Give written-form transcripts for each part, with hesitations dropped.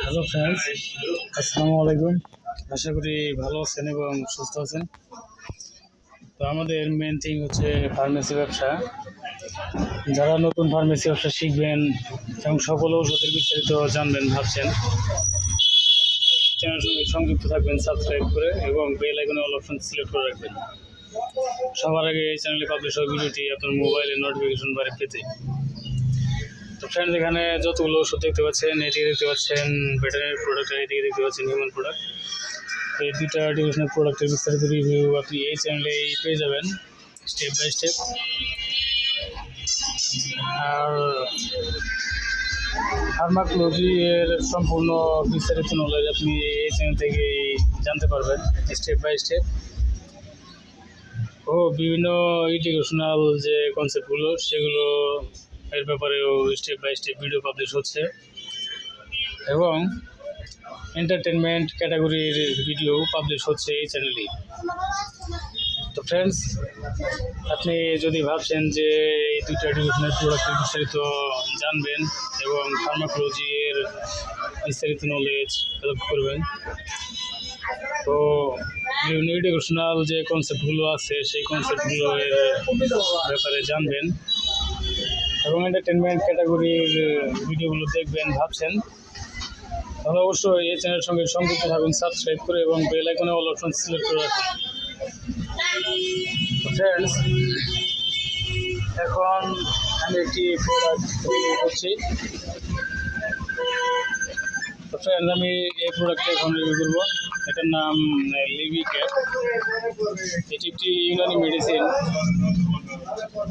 Hello friends, আসসালামু আলাইকুম। আশা করি ভালো আছেন এবং সুস্থ আছেন। তো আমাদের মেন থিং হচ্ছে ফার্মেসি ব্যবসা। যারা নতুন ফার্মেসি ব্যবসা শিখবেন এবং সকল ঔষধের বিস্তারিত জানবেন ভাবছেন, চ্যানেলের সঙ্গে সংযুক্ত থাকবেন সাবস্ক্রাইব করে এবং বেল আইকনে অল অপশন সিলেক্ট করে রাখবেন সবার আগে এই চ্যানেলে পাবলিশ হওয়া ভিডিওটি আপনার মোবাইলে নোটিফিকেশন বারে পেতে। তো ফ্রেন্ডস, এখানে যতগুলো ওষুধ দেখতে পাচ্ছেন, এদিকে দেখতে পাচ্ছেন ভেটেরিনারি প্রোডাক্ট, এদিকে দেখতে পাচ্ছেন হিউম্যান প্রোডাক্ট। এই দুইটা ডিভিশনাল প্রোডাক্টের বিস্তারিত রিভিউ আপনি এই চ্যানেলেই পেয়ে যাবেন স্টেপ বাই স্টেপ। আর ফার্মাকোলজি এর সম্পূর্ণ বিস্তারিত নলেজ আপনি এই চ্যানেল থেকেই জানতে পারবেন স্টেপ বাই স্টেপ। ও বিভিন্ন এডুকেশনাল যে কনসেপ্টগুলো সেগুলো এর ব্যাপারেও step by step video publish হচ্ছে এবং এন্টারটেনমেন্ট ক্যাটাগরির ভিডিও পাবলিশ হচ্ছে এই চ্যানেলেই। তো ফ্রেন্ডস, আপনি যদি ভাবছেন যে এই দুইটা এডুকেশনাল প্রোডাক্টের বিস্তারিত জানবেন এবং ফার্মাকোলজি এর বিস্তারিত নলেজ ডেভেলপ করবেন, তো বিভিন্ন এডুকেশনাল যে কনসেপ্টগুলো আছে সেই কনসেপ্টগুলো এর ব্যাপারে জানবেন এবং এন্টারটেনমেন্ট ক্যাটাগরির ভিডিওগুলো দেখবেন ভাবছেন, তাহলে অবশ্যই এই চ্যানেলের সঙ্গে সংযুক্ত থাকুন সাবস্ক্রাইব করে এবং বেল আইকনে অল অপশন সিলেক্ট করে রাখুন। ফ্রেন্ডস, এখন আমি একটি প্রোডাক্ট রিভিউ করছি। তো ফ্রেন্ডস, আমি এই প্রোডাক্টটা এখন রিভিউ করবো। এটার নাম লিভিক্যাপ। এটি একটি ইউনানি মেডিসিন।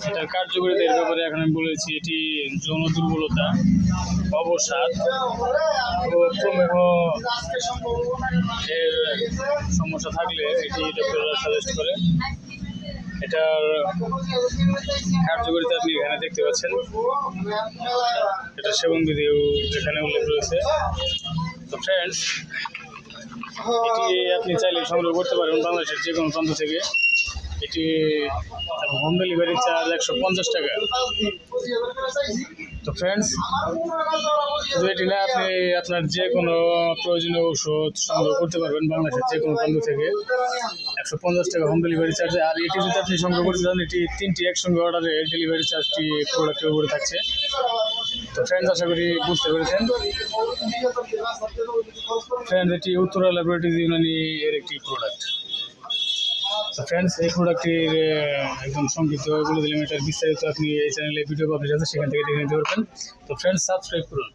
এটার কার্যকারিতার ব্যাপারে এখন আমি বলেছি, এটি যৌন দুর্বলতা, অবসাদ ও প্রমেহ এর সমস্যা থাকলে এটি ডক্টররা সাজেস্ট করে। এটার কার্যকারিতা আপনি এখানে দেখতে পাচ্ছেন, এটা সেবন বিধিও এখানে উল্লেখ রয়েছে। তো ফ্রেন্ডস, এটি আপনি চাইলে সংগ্রহ করতে পারেন বাংলাদেশের যে কোনো প্রান্ত থেকে। এটি হোম ডেলিভারি চার্জ 150 টাকা। তো ফ্রেন্ডস, শুধু এটি না, আপনি আপনার যে কোনো প্রয়োজনীয় ওষুধ সংগ্রহ করতে পারবেন বাংলাদেশের যে কোনো প্রান্ত থেকে 150 টাকা হোম ডেলিভারি চার্জে। আর এটি যদি আপনি সংগ্রহ করতে চান, এটি 3টি একসঙ্গে অর্ডারে ডেলিভারি চার্জটি প্রোডাক্টের উপরে থাকছে। তো ফ্রেন্ডস, আশা করি বুঝতে পেরেছেন। ফ্রেন্ডস, এটি উত্তরা ল্যাবরেটরিজ ইউনানি এর একটি প্রোডাক্ট। তো ফ্রেন্ডস, এই প্রোডাক্টটির একদম সংক্ষিপ্ত বলে দিলাম। এটার বিস্তারিত আপনি এই চ্যানেলে ভিডিও পাবলিশ আছে, সেখান থেকে দেখে নিতে পারবেন। তো ফ্রেন্ডস, সাবস্ক্রাইব করুন।